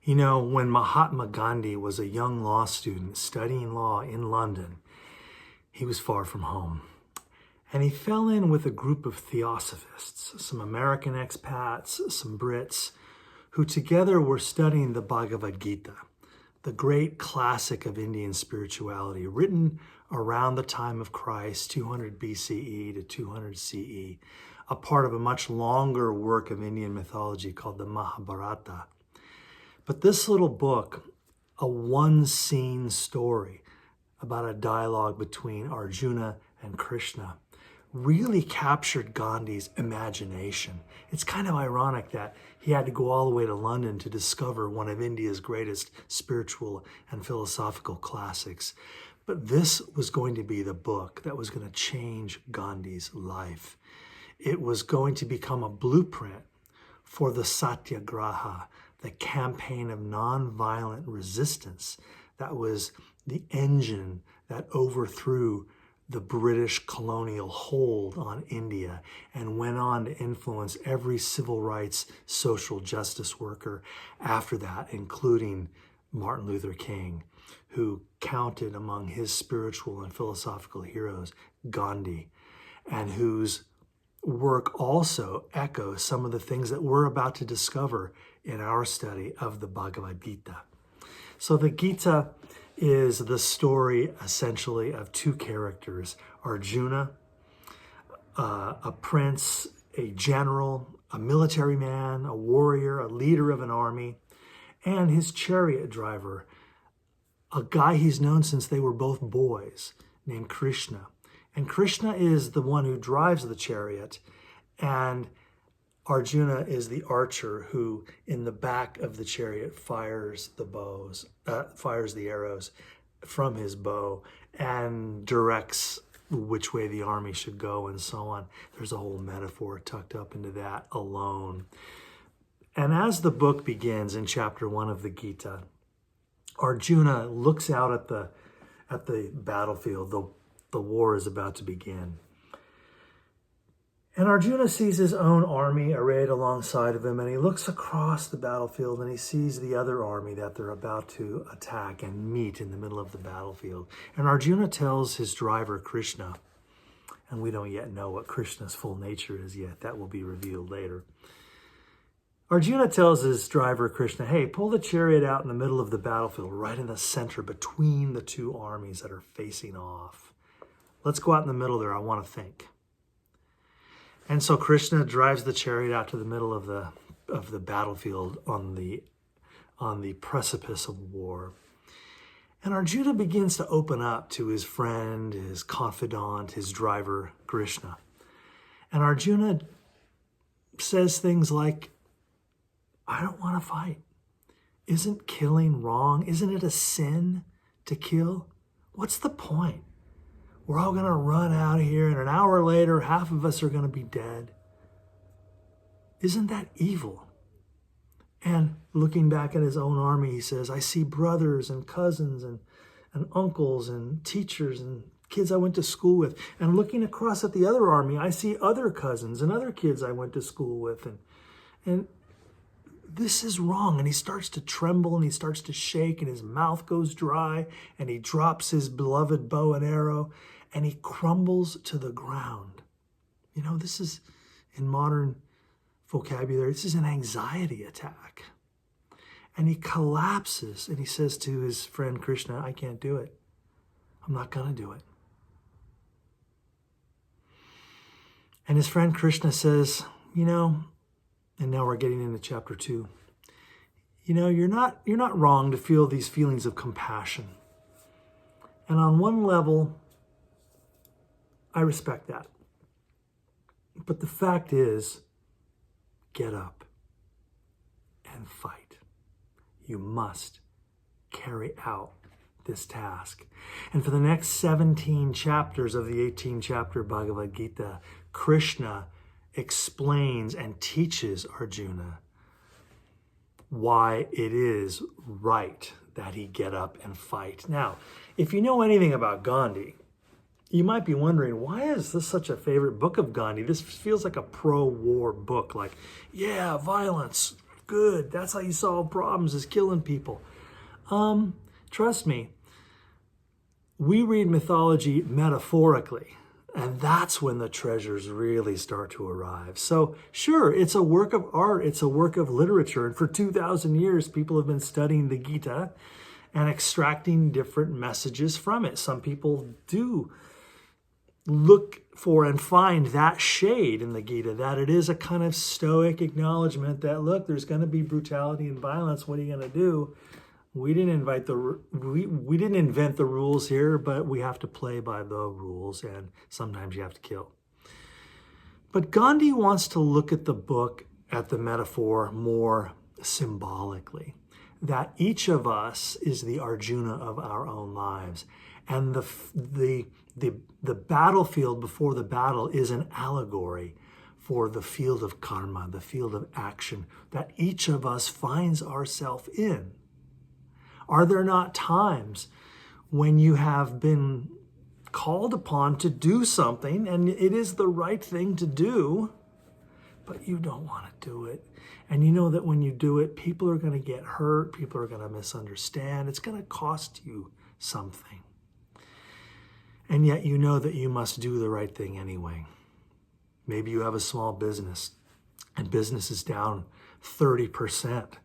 You know, when Mahatma Gandhi was a young law student studying law in London, he was far from home. And he fell in with a group of theosophists, some American expats, some Brits, who together were studying the Bhagavad Gita, the great classic of Indian spirituality, written around the time of Christ, 200 BCE to 200 CE, a part of a much longer work of Indian mythology called the Mahabharata. But this little book, a one-scene story about a dialogue between Arjuna and Krishna, really captured Gandhi's imagination. It's kind of ironic that he had to go all the way to London to discover one of India's greatest spiritual and philosophical classics. But this was going to be the book that was going to change Gandhi's life. It was going to become a blueprint for the Satyagraha, the campaign of nonviolent resistance that was the engine that overthrew the British colonial hold on India and went on to influence every civil rights, social justice worker after that, including Martin Luther King, who counted among his spiritual and philosophical heroes Gandhi, and whose work also echoes some of the things that we're about to discover in our study of the Bhagavad Gita. So the Gita is the story essentially of two characters, Arjuna, a prince, a general, a military man, a warrior, a leader of an army, and his chariot driver, a guy he's known since they were both boys, named Krishna. And Krishna is the one who drives the chariot, and Arjuna is the archer who, in the back of the chariot, fires the arrows from his bow and directs which way the army should go and so on. There's a whole metaphor tucked up into that alone. And as the book begins in chapter 1 of the Gita, Arjuna looks out at the battlefield. The war is about to begin. And Arjuna sees his own army arrayed alongside of him, and he looks across the battlefield and he sees the other army that they're about to attack and meet in the middle of the battlefield. And Arjuna tells his driver, Krishna, and we don't yet know what Krishna's full nature is yet. That will be revealed later. Arjuna tells his driver, Krishna, hey, pull the chariot out in the middle of the battlefield, right in the center between the two armies that are facing off. Let's go out in the middle there. I want to think. And so Krishna drives the chariot out to the middle of the battlefield on the precipice of war. And Arjuna begins to open up to his friend, his confidant, his driver, Krishna. And Arjuna says things like, I don't want to fight. Isn't killing wrong? Isn't it a sin to kill? What's the point? We're all going to run out of here, and an hour later, half of us are going to be dead. Isn't that evil? And looking back at his own army, he says, I see brothers and cousins and uncles and teachers and kids I went to school with. And looking across at the other army, I see other cousins and other kids I went to school with. And this is wrong. And he starts to tremble and he starts to shake and his mouth goes dry and he drops his beloved bow and arrow and he crumbles to the ground. You know, this is, in modern vocabulary, this is an anxiety attack. And he collapses and he says to his friend Krishna, I can't do it. I'm not going to do it. And his friend Krishna says, you know, and now we're getting into chapter 2. You know, you're not wrong to feel these feelings of compassion. And on one level, I respect that. But the fact is, get up and fight. You must carry out this task. And for the next 17 chapters of the 18-chapter Bhagavad Gita, Krishna explains and teaches Arjuna why it is right that he get up and fight. Now, if you know anything about Gandhi, you might be wondering, why is this such a favorite book of Gandhi? This feels like a pro-war book, like, yeah, violence, good. That's how you solve problems, is killing people. Trust me, we read mythology metaphorically, and that's when the treasures really start to arrive. So sure, it's a work of art, it's a work of literature, and for 2,000 years, people have been studying the Gita and extracting different messages from it. Some people do look for and find that shade in the Gita, that it is a kind of stoic acknowledgement that, look, there's going to be brutality and violence. What are you going to do? We didn't invent the rules here, but we have to play by the rules, and sometimes you have to kill. But Gandhi wants to look at the book, at the metaphor, more symbolically, that each of us is the Arjuna of our own lives, and the battlefield before the battle is an allegory for the field of karma, the field of action that each of us finds ourselves in. Are there not times when you have been called upon to do something and it is the right thing to do, but you don't want to do it? And you know that when you do it, people are going to get hurt, people are going to misunderstand, it's going to cost you something. And yet you know that you must do the right thing anyway. Maybe you have a small business and business is down 30%.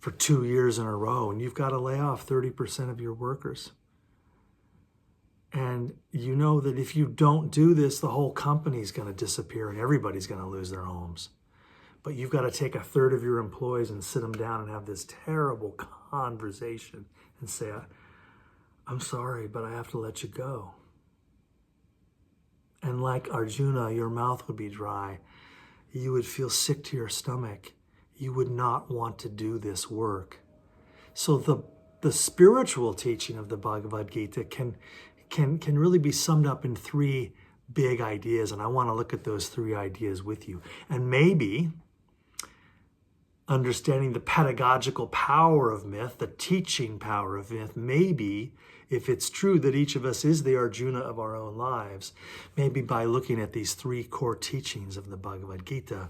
for 2 years in a row, and you've got to lay off 30% of your workers. And you know that if you don't do this, the whole company's going to disappear and everybody's going to lose their homes. But you've got to take a third of your employees and sit them down and have this terrible conversation and say, I'm sorry, but I have to let you go. And like Arjuna, your mouth would be dry. You would feel sick to your stomach. You would not want to do this work. So the spiritual teaching of the Bhagavad Gita can really be summed up in 3 big ideas, and I want to look at those 3 ideas with you. And maybe understanding the pedagogical power of myth, the teaching power of myth, maybe, if it's true that each of us is the Arjuna of our own lives, maybe by looking at these 3 core teachings of the Bhagavad Gita,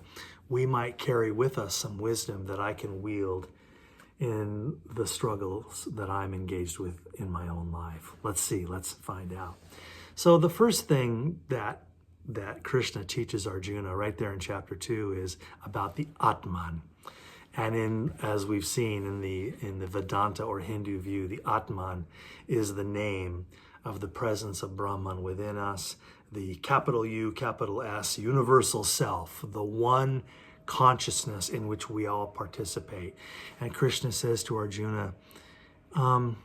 we might carry with us some wisdom that I can wield in the struggles that I'm engaged with in my own life. Let's see, let's find out. So the first thing that Krishna teaches Arjuna right there in chapter 2 is about the atman. And as we've seen in the Vedanta or Hindu view, the atman is the name of the presence of Brahman within us, the capital U, capital S, universal self, the one consciousness in which we all participate. And Krishna says to Arjuna, and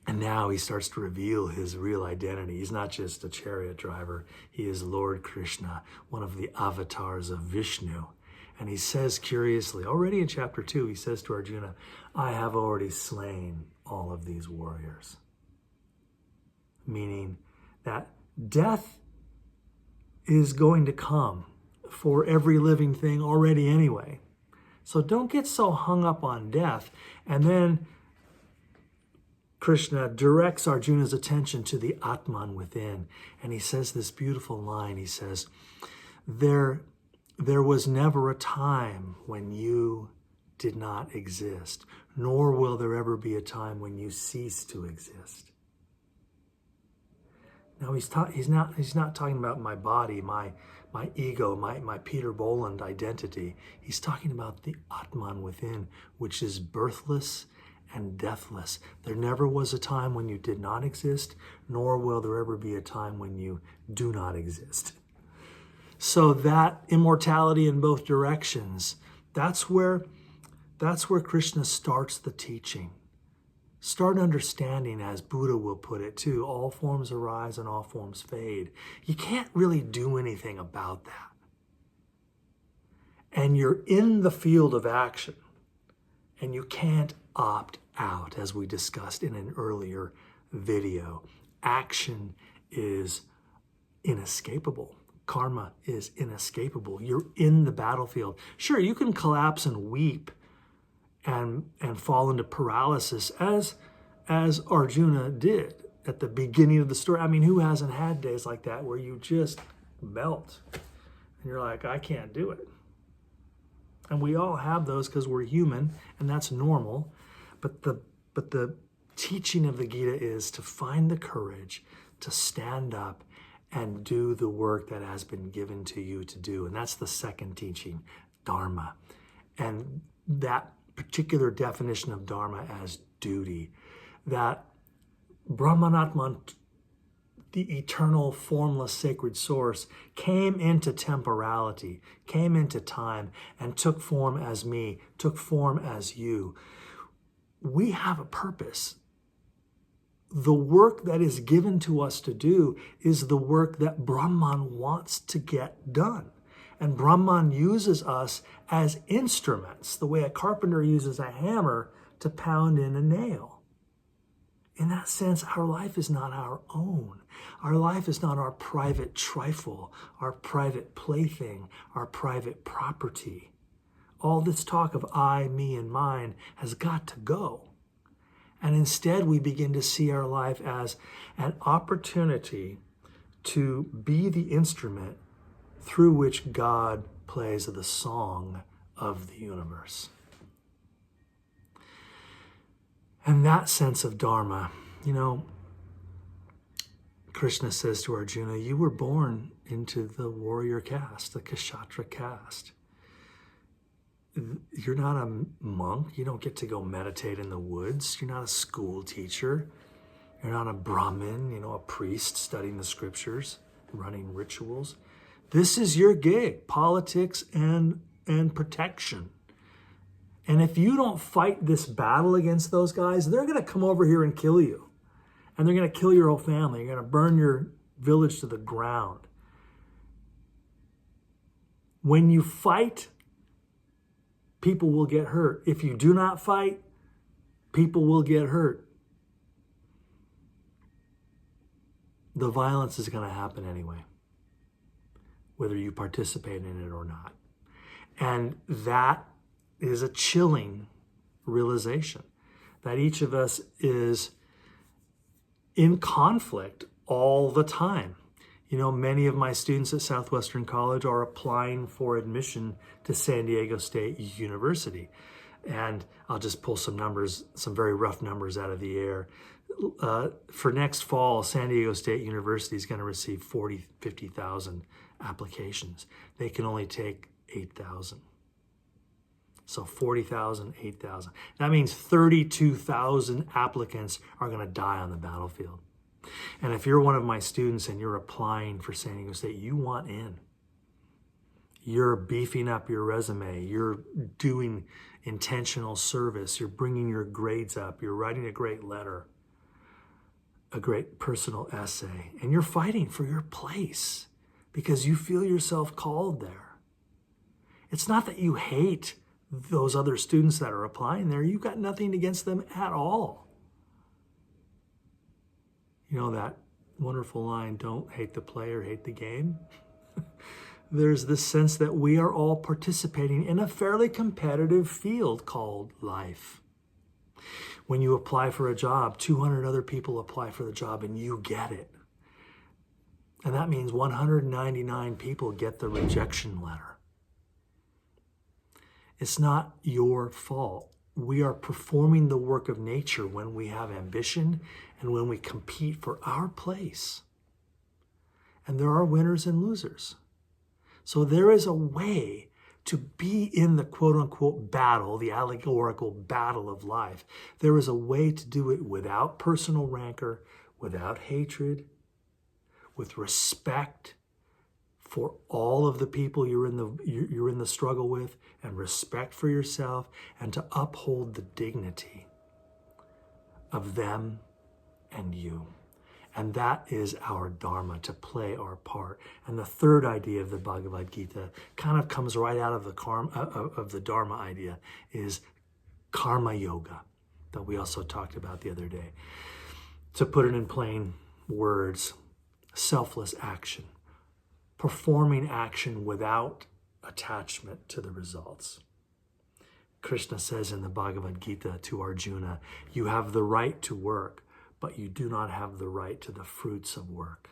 now he starts to reveal his real identity. He's not just a chariot driver. He is Lord Krishna, one of the avatars of Vishnu. And he says curiously, already in chapter 2, he says to Arjuna, I have already slain all of these warriors. Meaning that death is going to come for every living thing already anyway. So don't get so hung up on death. And then Krishna directs Arjuna's attention to the atman within. And he says this beautiful line. He says, there was never a time when you did not exist, nor will there ever be a time when you cease to exist. Now he's not talking about my body, my ego, my Peter Boland identity. He's talking about the atman within, which is birthless and deathless. There never was a time when you did not exist, nor will there ever be a time when you do not exist. So that immortality in both directions, that's where Krishna starts the teaching. Start understanding, as Buddha will put it too, all forms arise and all forms fade. You can't really do anything about that. And you're in the field of action, and you can't opt out, as we discussed in an earlier video. Action is inescapable. Karma is inescapable. You're in the battlefield. Sure, you can collapse and weep and fall into paralysis as Arjuna did at the beginning of the story. I mean, who hasn't had days like that where you just melt and you're like, I can't do it. And we all have those because we're human, and that's normal. But the teaching of the Gita is to find the courage to stand up and do the work that has been given to you to do. And that's the second teaching, dharma. And that particular definition of dharma as duty, that Brahmanatman, the eternal, formless, sacred source, came into temporality, came into time, and took form as me, took form as you. We have a purpose. The work that is given to us to do is the work that Brahman wants to get done. And Brahman uses us as instruments, the way a carpenter uses a hammer to pound in a nail. In that sense, our life is not our own. Our life is not our private trifle, our private plaything, our private property. All this talk of I, me, and mine has got to go. And instead, we begin to see our life as an opportunity to be the instrument through which God plays the song of the universe. And that sense of dharma, Krishna says to Arjuna, you were born into the warrior caste, the Kshatriya caste. You're not a monk. You don't get to go meditate in the woods. You're not a school teacher. You're not a Brahmin, a priest studying the scriptures, running rituals. This is your gig, politics and protection. And if you don't fight this battle against those guys, they're going to come over here and kill you. And they're going to kill your whole family. You're going to burn your village to the ground. When you fight, people will get hurt. If you do not fight, people will get hurt. The violence is going to happen anyway, whether you participate in it or not. And that is a chilling realization, that each of us is in conflict all the time. Many of my students at Southwestern College are applying for admission to San Diego State University. And I'll just pull some numbers, some very rough numbers out of the air. For next fall, San Diego State University is going to receive 50,000 applications. They can only take 8,000. So 40,000, 8,000. That means 32,000 applicants are going to die on the battlefield. And if you're one of my students and you're applying for San Diego State, you want in. You're beefing up your resume. You're doing intentional service. You're bringing your grades up. You're writing a great letter, a great personal essay. And you're fighting for your place because you feel yourself called there. It's not that you hate those other students that are applying there. You've got nothing against them at all. That wonderful line, don't hate the player, hate the game. There's this sense that we are all participating in a fairly competitive field called life. When you apply for a job, 200 other people apply for the job and you get it. And that means 199 people get the rejection letter. It's not your fault. We are performing the work of nature when we have ambition and when we compete for our place. And there are winners and losers. So there is a way to be in the quote-unquote battle, the allegorical battle of life. There is a way to do it without personal rancor, without hatred, with respect for all of the people you're in the struggle with, and respect for yourself, and to uphold the dignity of them and you. And that is our dharma, to play our part. And the third idea of the Bhagavad Gita kind of comes right out of the dharma idea, is karma yoga, that we also talked about the other day. To put it in plain words, selfless action, performing action without attachment to the results. Krishna says in the Bhagavad Gita to Arjuna, you have the right to work, but you do not have the right to the fruits of work.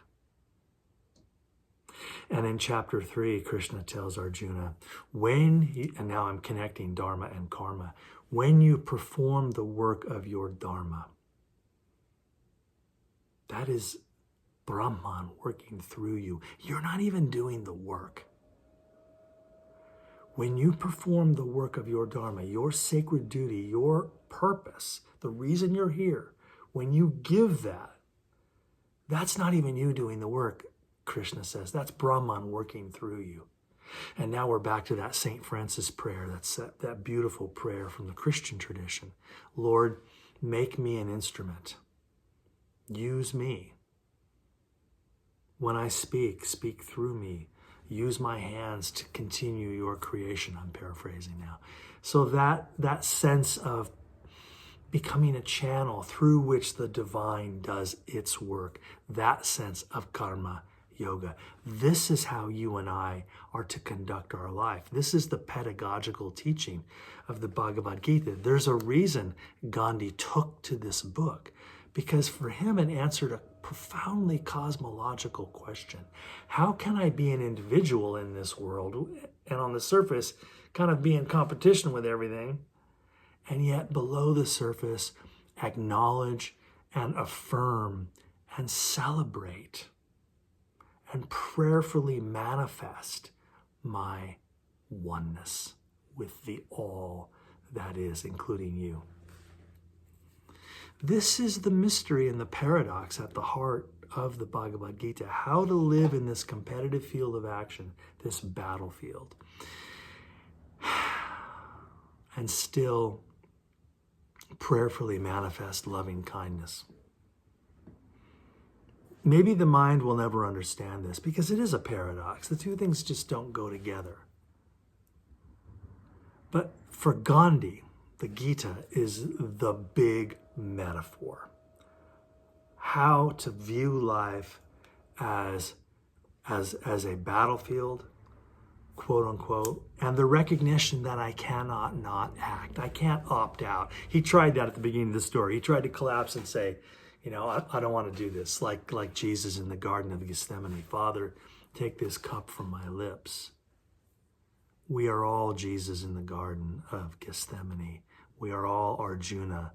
And in chapter 3, Krishna tells Arjuna, and now I'm connecting dharma and karma, when you perform the work of your dharma, that is Brahman working through you. You're not even doing the work. When you perform the work of your dharma, your sacred duty, your purpose, the reason you're here, when you give that, that's not even you doing the work, Krishna says. That's Brahman working through you. And now we're back to that St. Francis prayer, that beautiful prayer from the Christian tradition. Lord, make me an instrument. Use me. When I speak, speak through me. Use my hands to continue your creation. I'm paraphrasing now. So that sense of becoming a channel through which the divine does its work, that sense of karma yoga. This is how you and I are to conduct our life. This is the pedagogical teaching of the Bhagavad Gita. There's a reason Gandhi took to this book, because for him it answered a profoundly cosmological question. How can I be an individual in this world and on the surface kind of be in competition with everything, and yet below the surface acknowledge and affirm and celebrate and prayerfully manifest my oneness with the all that is, including you? This is the mystery and the paradox at the heart of the Bhagavad Gita, how to live in this competitive field of action, this battlefield, and still prayerfully manifest loving kindness. Maybe the mind will never understand this because it is a paradox. The two things just don't go together. But for Gandhi, the Gita is the big metaphor. How to view life as a battlefield, quote unquote, and the recognition that I cannot not act. I can't opt out. He tried that at the beginning of the story. He tried to collapse and say, I don't want to do this, like Jesus in the Garden of Gethsemane. Father, take this cup from my lips. We are all Jesus in the Garden of Gethsemane. We are all Arjuna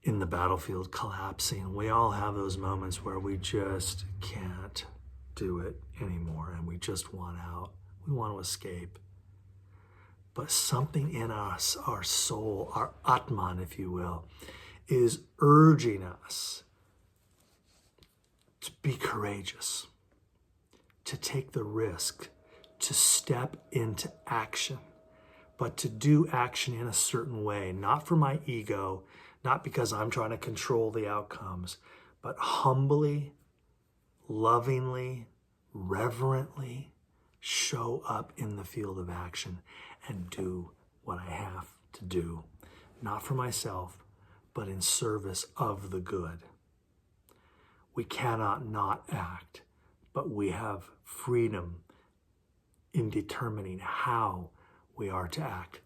in the battlefield collapsing. We all have those moments where we just can't do it anymore and we just want out. We want to escape. But something in us, our soul, our atman, if you will, is urging us to be courageous, to take the risk, to step into action, but to do action in a certain way, not for my ego, not because I'm trying to control the outcomes, but humbly, lovingly, reverently show up in the field of action and do what I have to do, not for myself, but in service of the good. We cannot not act, but we have freedom in determining how we are to act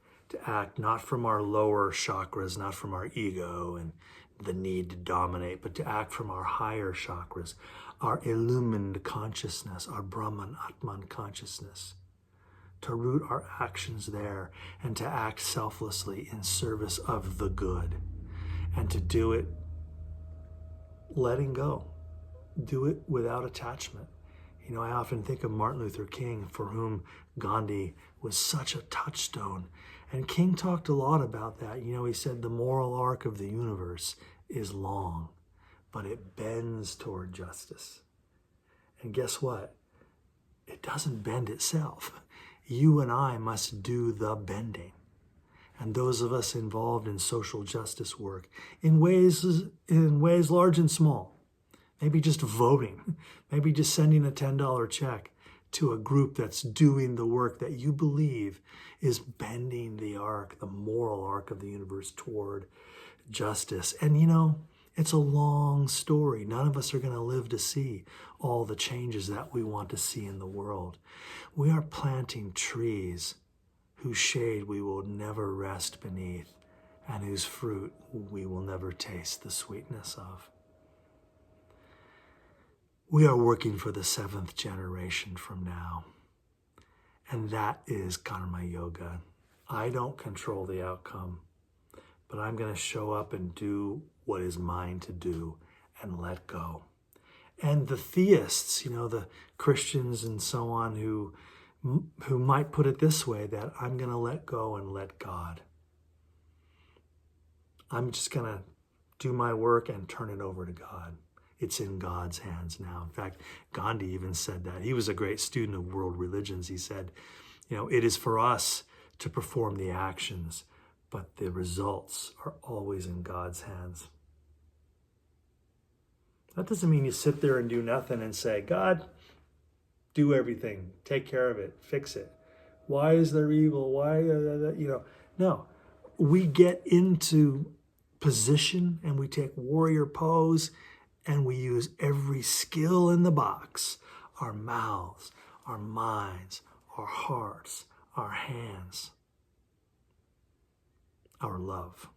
not from our lower chakras, not from our ego and the need to dominate, but to act from our higher chakras, our illumined consciousness, our Brahman, Atman consciousness, to root our actions there and to act selflessly in service of the good, and to do it letting go, do it without attachment. I often think of Martin Luther King, for whom Gandhi was such a touchstone. And King talked a lot about that. He said the moral arc of the universe is long, but it bends toward justice. And guess what? It doesn't bend itself. You and I must do the bending. And those of us involved in social justice work in ways large and small, maybe just voting, maybe just sending a $10 check to a group that's doing the work that you believe is bending the arc, the moral arc of the universe toward justice. And it's a long story. None of us are going to live to see all the changes that we want to see in the world. We are planting trees whose shade we will never rest beneath and whose fruit we will never taste the sweetness of. We are working for the 7th generation from now. And that is karma yoga. I don't control the outcome, but I'm going to show up and do what is mine to do and let go. And the theists, the Christians and so on who might put it this way, that I'm going to let go and let God. I'm just going to do my work and turn it over to God. It's in God's hands now. In fact, Gandhi even said that. He was a great student of world religions. He said, it is for us to perform the actions, but the results are always in God's hands. That doesn't mean you sit there and do nothing and say, God, do everything, take care of it, fix it. Why is there evil? Why, No, we get into position and we take warrior pose and we use every skill in the box, our mouths, our minds, our hearts, our hands, our love.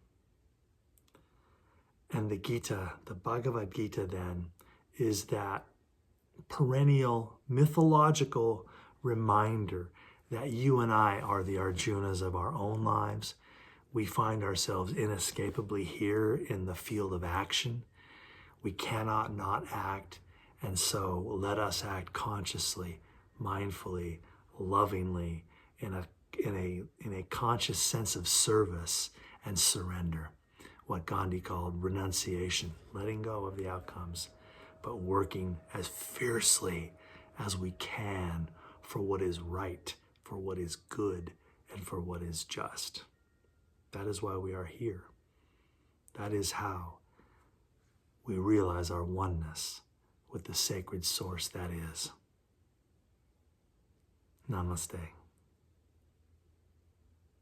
And the Gita, the Bhagavad Gita then, is that perennial mythological reminder that you and I are the Arjunas of our own lives. We find ourselves inescapably here in the field of action. We cannot not act, and so let us act consciously, mindfully, lovingly, in a conscious sense of service and surrender. What Gandhi called renunciation, letting go of the outcomes, but working as fiercely as we can for what is right, for what is good, and for what is just. That is why we are here. That is how we realize our oneness with the sacred source that is. Namaste.